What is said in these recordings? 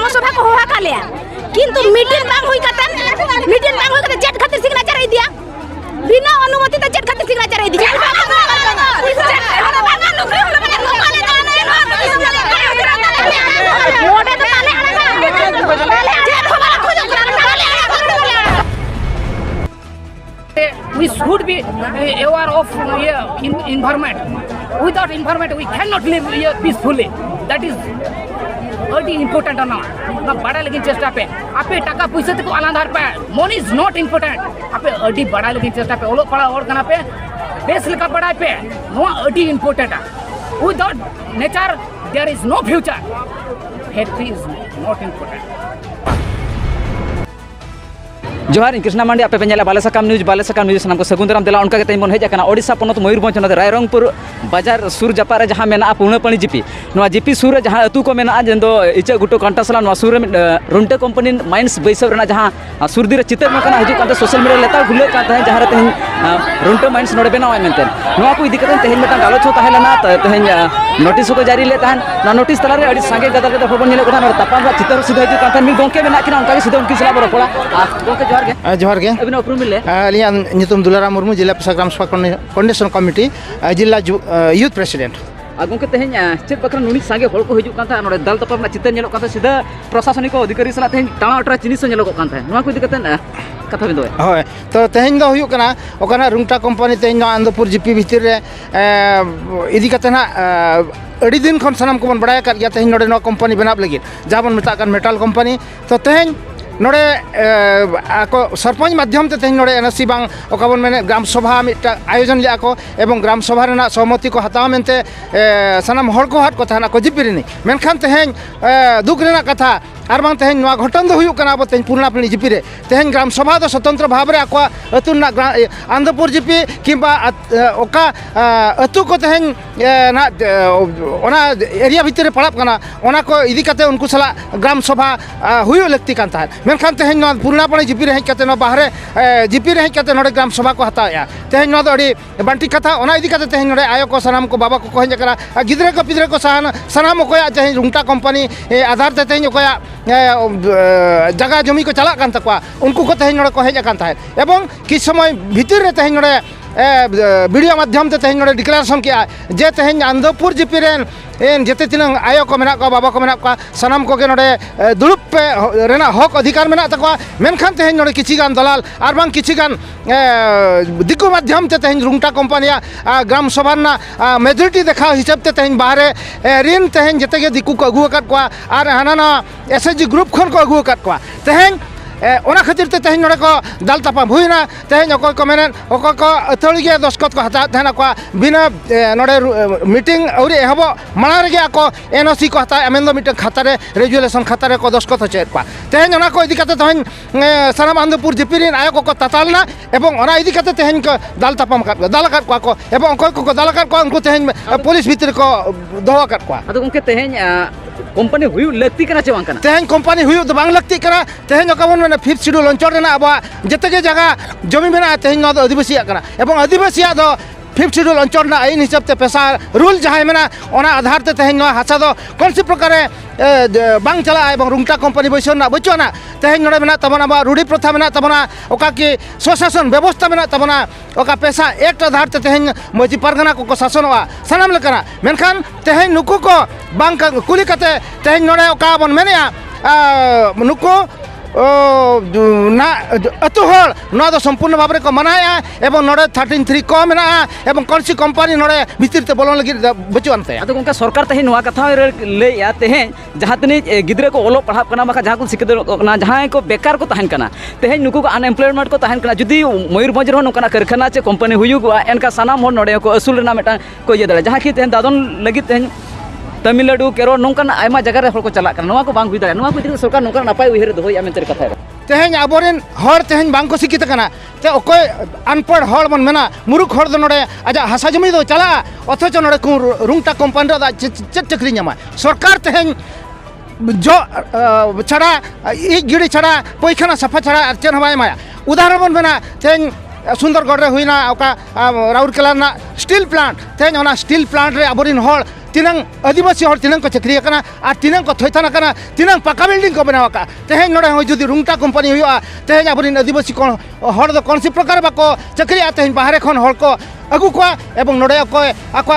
ग्राम सभा को होहा का लिया किंतु मीटिंग बांग हुई कतन चेट खातिर सिग्नेचर आई दिया बिना अनुमति ते चेट खातिर सिग्नेचर आई दिया We should be aware of environment. Without environment, we cannot live peacefully. That is very important or not. ना बड़ा लेकिन चेष्टा पे आपे टका पैसा तक अनाधार पे money is not important. आपे अड़ी बड़ा लेकिन चेष्टा पे ओलो पड़ा और कना पे बेस लिखा पड़ा पे नो अड़ी important है. Without nature, there is no future. Factory is not important. जोहार कृष्णा मांडी आपे पेंजेला बालेसाकाम न्यूज सामान को सगुंदराम देला उनका तेज बन हेज ओडिशा पनत मयूरभंज रायरंगपुर बाजार सुर जापा रे जहां मेना पूर्णपणी जीपी नवा जीपी सुर जहां अतु को मेना जंदो इचा गुटो कंटासला नवा सुर रुंटे कंपनी माइंस बैसव रेना जहां सुरदी रे चितर मकना हजू कांते सोशल मीडिया लेता गुले का तहे जहां रे तेन रुंटे माइंस नोडे बेनाव मेनते नवा को इदी कते तेहन मेटा गालोच ताहेलना तेहन नोटिस को जारी ले ताहन ना नोटिस तला रे अडी सांगे गदर के फोबन नेले कोठा तपाम चितर सिधा हजू कांते मी गोंके मेना किना उनका सिधा उनकी सला बरोपड़ा गोंके जोहार के अबिन उपरुम मिले अलिया नितुम दुलाराम मुर्मू जिला प्रशा ग्राम सभा कोऑर्डिनेशन कमिटी जिला यूथ प्रेसिडेंट गोंके तेहन चेत बखरा नुनी सांगे हड़ को हजू कांता नोडे दल तपाम ना चितर नेलो कांता सीधा प्रशासनिक अधिकारी सला तेहन टाणा अटरा जिनिस नेलो कांता नवा को इदी कते कथा बिन दो होय तो तेहन दो हुयु कना ओकना रुंगटा कंपनी तेहन आंदपुर जीपी भितर रे इदी कते ना अड़ी दिन खन सनाम को बन बड़ाय कर गया तेहन नोडे नो कंपनी बनाब लगी जहां बन मेता कन मेटल कंपनी तो तेहन नोडे आको सरपंच माध्यम ते तेहन नोडे एनएससी बांग ओकाबन मेने ग्राम सभा मिटा आयोजन लिया को एवं ग्राम सभा रेना सहमति को हताव मेनते सनाम हड़ को हाट को थाना को जिपिरिनी मेनखान तेहन दुख रेना कथा और बांग तेहन नवा घटन दो हुयु कना अब तेहन पूर्णापणी जीपी रे तेहन ग्राम सभा दो स्वतंत्र भाव रे आको अतुना आंध्रपुर जीपी किंबा ओका अतु को तेहन ना ओना एरिया भितर पड़ाब कना ओना को इदी कते उनको सला ग्राम सभा हुयु लगती कान ताहन मेनखान तेहन नवा पूर्णापणी जीपी रे हेज कते न बाहरे जीपी रे हेज कते नोडे ग्राम सभा को हताया तेहन नवा दो अडी बांटी कथा ओना इदी कते तेहन नोडे आयो को सनाम को बाबा को हेज करा गिदरे को पिदरे को सनाम कोया तेहन रुंगटा कंपनी आधार ते तेहन कोया जगह जमी को चला कान तकवा उनको को तेहन नोडे को हेज कान ताहन एवं किस समय भीतर रे तेहन नोडे वीडियो माध्यम ते तेहन नोडे डिक्लेरेशन किया जे तेहन आंध्रपुर जीपी रेन जेते तिनंग आयो को मेना को बाबा को मेना को सनाम को के नोडे दुड़ुप पे रेना हक अधिकार मेना तकवा मेनखान तेहन नोडे किछि गान दलाल आर बांग किछि गान दिकु माध्यम ते तेहन रुंगटा कंपनिया ग्राम सभा ना मेजॉरिटी देखा हिसाब ते तेहन बाहरे रिन तेहन जेते के दिकु को अगु अकात को आर हाना एसएसजी ग्रुप खन को अगु अकात को तेहन ओना खातिर ते तेहन नोडे को दाल तपाम हुइना तेहन अकोय को मेनन अकोय को अथळिगे दस्खत को हता थाना को बिना नोडे मीटिंग औरी एहबो माना रे को एनओसी को हता एमेन दो मीटिंग खाता रे रेजुलेशन खाता रे को दस्खत होचे को तेहन ओना को इदी कते तेहन सनाम आंध्रपुर जीपी रिन आयो को तातालना एवं ओना इदी कते तेहन को दाल तपाम दाल काट को एवं अकोय को दाल काट को उनको तेहन पुलिस भीतर को दोवा काट को अदो उनके तेहन कंपनी हुयु लगती कना चेवां कना तेहन कंपनी हुयु तो बांग लगती कना तेहन ओकाबन मेने फिफ्थ शेड्यूल अंचल रेना अब जते के जगह जमी मेना तेहन नो आदिवासी कना एवं आदिवासी दो फिफ्थ शेड्यूल अंचल ना आईन हिसाब ते पेशा रूल जहां मेना ओना आधार ते तेहन नो हासा दो कौन सी प्रकार बांग चला एवं रुंगटा कंपनी बैसन ना बचोना तेहन नोडे मेना तबना बा रूढ़ी प्रथा मेना तबना ओका की स्वशासन व्यवस्था मेना तबना ओका पेशा एक आधार ते तेहन मजी परगना को शासनवा सनाम लेकना मेनखान तेहन नुकु को बांग कुली कते तेहन नोडे ओका बन मेनेया नुकु ना अतु हड़ ना दो संपूर्ण भाव को मनाया एवं नोडे 13(3) को मेना एवं कौन सी कंपनी नोडे भीतर ते बोलन लगी बचुअनते अदो उनका सरकार तेहन नवा कथा ले या तेहन जहां तनी गिदरे को ओलो पढ़ा कना बखा जहां को सिकद कना जहां को बेकार को तहन कना तेहन नुकु को अनएम्प्लॉयमेंट को तहन कना जुदी मयूरभंज रो नोकना कारखाना चे कंपनी हुयु को एनका सनाम हो नोडे को असुल ना मेटा को ये दले जहां की तेहन दादन लगी तेहन तमिलनाडु केरल नोंकन आयमा जगह रे हड़ को चला कना नवा को बांग हुई दारे नवा को इदी सरकार नोंकन नापाय उहिर दोय आमेन तेर कथा तेहन अबोरेन हड़ तेहन बांग को सिकित कना ते ओकोय अनपढ़ हड़ मन मेना मुरुख हड़ दो नोडे आजा हासा जमी दो चला अथच नोडे को रुंगटा कंपनी रो चेक चकरी न्यामा सरकार तेहन जो छड़ा ई गिड़ी छड़ा पैखाना सफा छड़ा चेन हवाय माया उदाहरण बन मेना तेहन सुंदरगढ़ रे हुईना ओका राउरकेला ना स्टील प्लांट तेज ओना स्टील प्लांट रे अबरिन हड़ तिनंग आदिवासी हड़ तिनंग को चक्रिया कना और तिनंग को थैथाना कना तिनंग पक्का बिल्डिंग को बनावा का तेज नोडे हो जुदी रुंगटा कंपनी हुआ तेज अबरिन आदिवासी कोन हड़ दो कौन सी प्रकार बाको चक्रिया तेज बाहर खन हड़ को अगु को एवं नोडे अको आको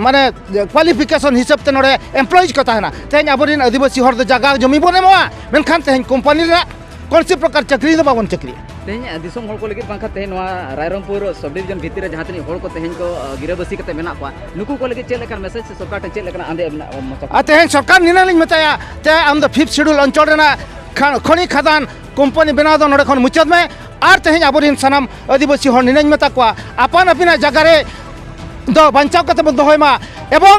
माने क्वालिफिकेशन हिसाब ते नोडे एम्प्लॉइज को ताहना तेज अबरिन आदिवासी हड़ दो जगह जमी बने मोआ मेनखान तेज कंपनी रा कौन सी प्रकार चक्री दो बाबन चक्री तेहन दिसम हड़ को लगे बांखा तेहन रायरंगपुर सब डिवीजन भीतर जहाँ तनी हड़ को तेहन को गिराबसी कते मेना को नुकु को लगे चेक लेकर मैसेज सरकार टे चेक लेकर आंदे तेहन सरकार निना लिंग बताया ते आम द 5th शेड्यूल अंचल रेना खनि खदान कंपनी बना दो नोडे खन मुचाद में और तेहन अबरिन सनाम आदिवासी हड़ निना मेता को अपन अपिना जगह रे दो बंचाव कते बन दोहमा एवं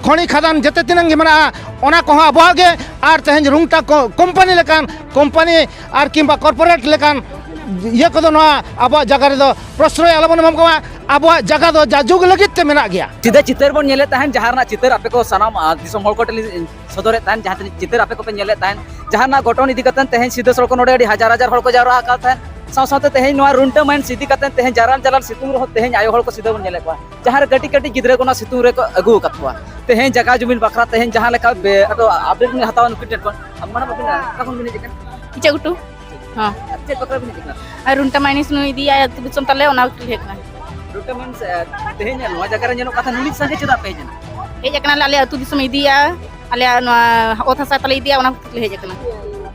खनि खदान जते तिनंग मना ओना को आबोगे और तेहन रुंगटा कंपनी लेकान कंपनी और किंबा कॉर्पोरेट लेकान ये को अब जगह रे प्रश्रय आलोबन एम को अब जगह दो जाजुग लगित ते मेना गया सीधा चित्र बन नेले तहन जहारना चित्र आपे को सनाम दिसम हड़ को टेली सदरे तहन जहाँ चित्र आपे को पे नेले तहन जहारना घटन इदी कतन तहन सीधा सड़क नोडे हजार हजार हड़ को जावरा का तहन साथ तेहन रुंटा माइन सीधी कतन तेहन जाराल जालाल सितुंग रह तेहन आयो हड़ को सीधा बन नेले को जहाँ कटी कटी गिद्रे को सितुंग रे को अगु कतवा तेहन जगह जमीन बखरा तेहन जहाँ लेका अपडेट में हतावन पिटेट को माना बपिना कखन बिनि जेकन इचागुटू हां चेक पकड़ बिनि जेकन और रुंटा माइनिस नु इदिया दिसम तले ओना हेकना रुंटा माइन तेहन नवा जगह रे जनो कथा नुली संगे चदा पे जना हे जकना लाले अतु दिसम इदिया आले ओथा सा तले इदिया ओना हे जकना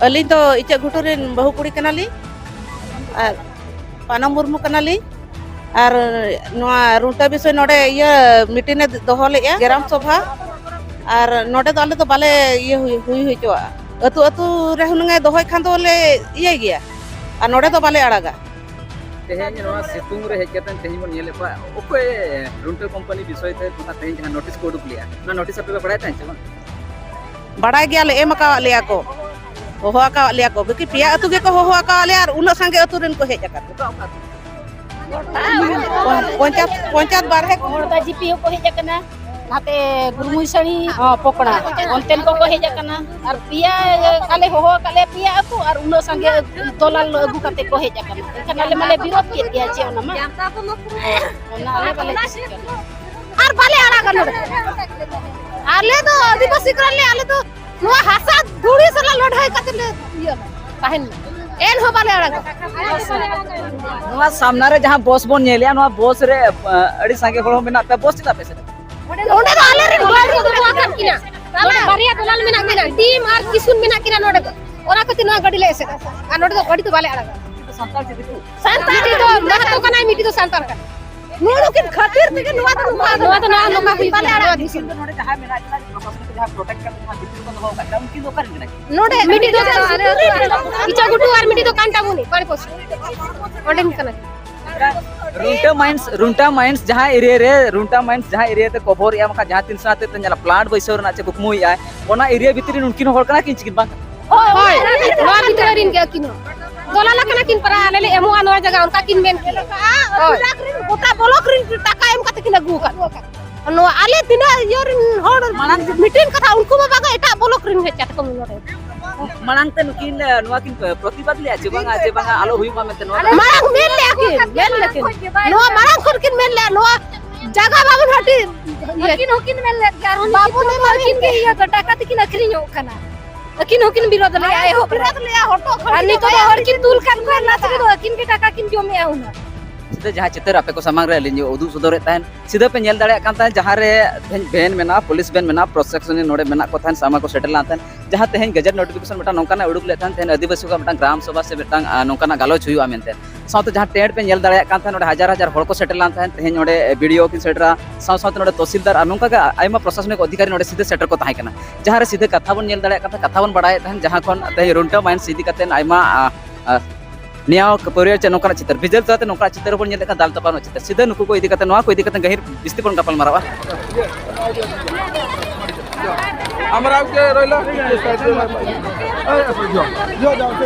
अली तो इचागुटू रे बहु कुड़ी कनाली और पाना मुर्मू कनाली और रुंटा विषय नोडे ये मीटिंग दोहो लेया ग्राम सभा और नोडे तो आले तो बाले ये हुई चो अतु अतु रे हुनंगे दोहोय खान तो ले ये गया और नोडे तो बाले अड़ागा तेहन नवा सितुंग रे हेकतन तेहन बन नेले पा ओके रुंटा कंपनी विषय ते तुका तेहन जहां नोटिस को उडुक लिया ना नोटिस पे बड़ाय तान चमा बड़ा गया ले एम का लिया को होहो का लिया को बिकि पिया अतु के को होहो का ले और उन संगे अतु रेन को हेज का पंचायत बारहे मोरदा जीपी को हेज कना नाते गुरमुसणी पकड़ा ओनतेन को हेज कना और पिया काले होहो काले पिया अतु और उन संगे दलाल अगु कते को हेज कना कनाले माले विरोध के दिया छे ओना मा ओना आले बाले और बाले आड़ा गनो आले तो आदिवासी करले आले तो नो हासा धुड़ी सला लढाई कतले ये काहन एन हो बाले आड़ा नवा सामना रे जहां बॉस बन नेलिया नवा बॉस रे अड़ी संगे हड़ मेना पे बॉस चिता पैसे ओंडे तो आले रे बारी तो आकन किना नोडे बारिया दलाल मेना किना टीम और किसुन मेना किना नोडे ओना कति नो गाड़ी ले एसे आ नोडे तो गाड़ी तो बाले आड़ा संताल तो महतो कनाय मिटी तो संताल का नोडो किन खातिर ते नोवा तो ना लोका हुई बाले आड़ा दिसिन नोडे जहां मेना प्रशासन के जहां प्रोटेक्ट कर जहां डिस्ट्रिक्ट को दबाव का उनकी दो करेंगे नोडे मिटी तो इचागुटू और मिटी तो कांटा मुनी पारे पोस ओंडे कना रुंटा माइंस जहां एरिया रे रुंटा माइंस जहां एरिया ते कवर या मका जहां 3 साते ते जला प्लांट बैसर ना चे कुकमुई आय ओना एरिया भीतर उनकिन होड़ कना किन चिकिन बा होय नोवा भीतर रिन के किनो दलाला कना किन परा आले एमो नोवा जगह उनका किन मेन गोटा ब्लॉक रिन टाका एम कते किन अगु का नो आले दिना योरिन होड़ मीटिंग कथा उनको बागा एटा ब्लॉक रिन हे चाट कम नोडे मांग ते नुकिन नोवा किन प्रतिबाद ले जे बांगा आलो हुई मा मेते नोवा मांग मेन लेकिन नो मांग खुद किन मेन ले नो जगह बाबू हटी हकिन मेन ले बाबू ने माकिन के ये टाका ते किन अखरियो कना हकिन विरोध ले आए हो विरोध ले हटो अनि तो हर किन तुल कान को ना तबे तो हकिन के टाका किन जमे आउना सीधा जहाँ चित्र आपे को सामांग रे लिंजो उदु सुदरे तहन सीधा पे नेल दाड़े कान तहन जहाँ रे बेन मेना पुलिस बेन मेना प्रोसेक्शन नोडे मेना को तहन सामा को सेटल ला तहन जहाँ तहन गजट नोटिफिकेशन मेटा नोंकाना उडुक ले तहन आदिवासी को मेटा ग्राम सभा से मेटा नोंकाना गालोच हुआ मेनते साथ जहाँ टेंट पे नेल दाड़े कान तहन नोडे हजार हजार हड़ को सेटल ला तहन नोडे वीडियो किन सेटरा साथ नोडे तहसीलदार और नोंका के आयमा प्रशासनिक अधिकारी नोडे सीधे सेटर को ताहे कना जहाँ रे सीधे कथा बन नेल दाड़े कथा बन बड़ाय तहन जहाँ खन तहन रुंटा माइन सीधी कतेन आयमा नियाव परिवार चे नोंका चित्र विजल तो नोंका चित्र बन नेल दाल तपानो चित्र सीधे नुकु को इदी कते नोआ को इदी कते गहिर बिस्ती बन गपल मारावा हमरा के रोइला जो जाओ से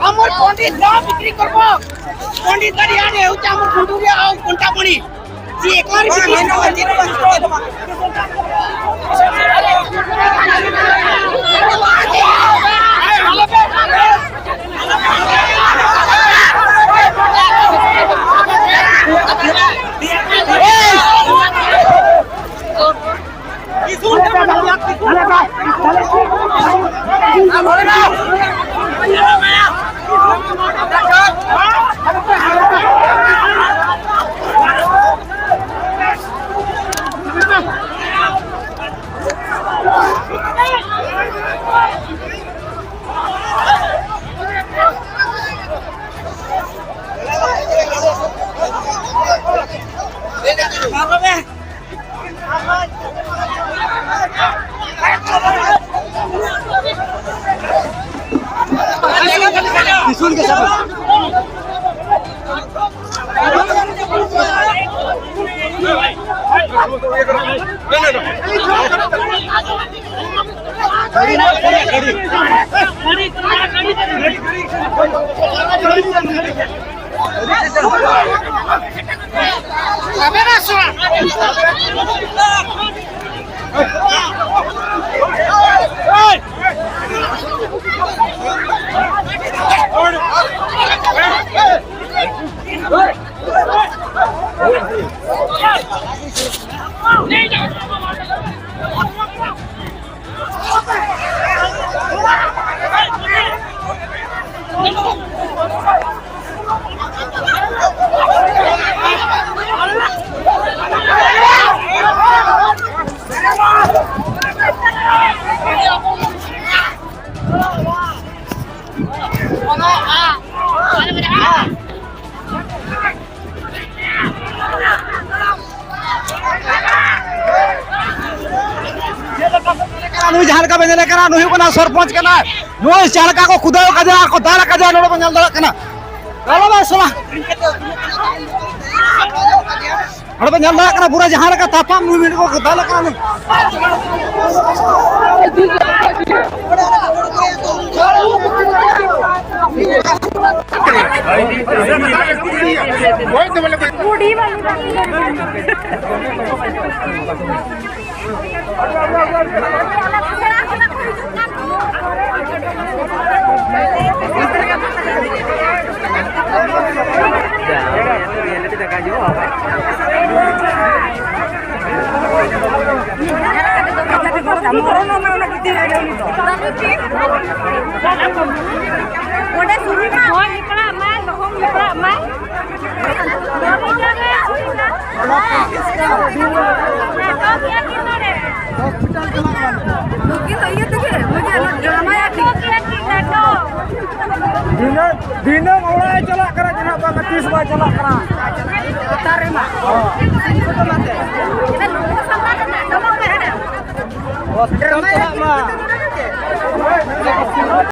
আমার পণ্ডিত না বিক্রি করব পণ্ডিত গাড়ি আনে হচ্ছে আমার ফুটুরিয়া আর কোনটা পড়ি যে একবার বিক্রি করব जहाँ का बेने कना नुही कना सरपंच कना नुई चालका को खुदायो काजा को दाला काजा नोडो बंजल दला कना चलो बा सोला नोडो बंजल दला कना पूरा जहाँ का तापम नुई मिनट को दाला कना Dinang orang jalak kena jenak banget di sebelah jalak kena. Tarima. Kita nunggu sampai ada, nunggu ada. Oh,